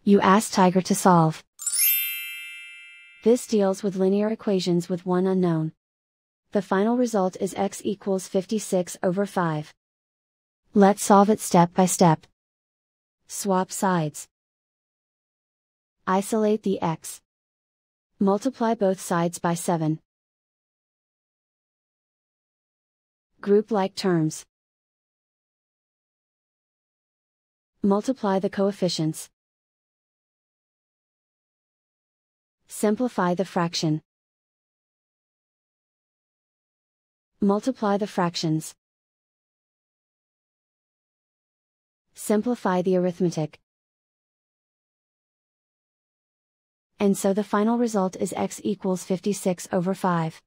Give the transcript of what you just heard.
You ask Tiger to solve. This deals with linear equations with one unknown. The final result is x equals 56/5. Let's solve it step by step. Swap sides. Isolate the x. Multiply both sides by 7. Group like terms. Multiply the coefficients. Simplify the fraction. Multiply the fractions. Simplify the arithmetic. And so the final result is x equals 56/5.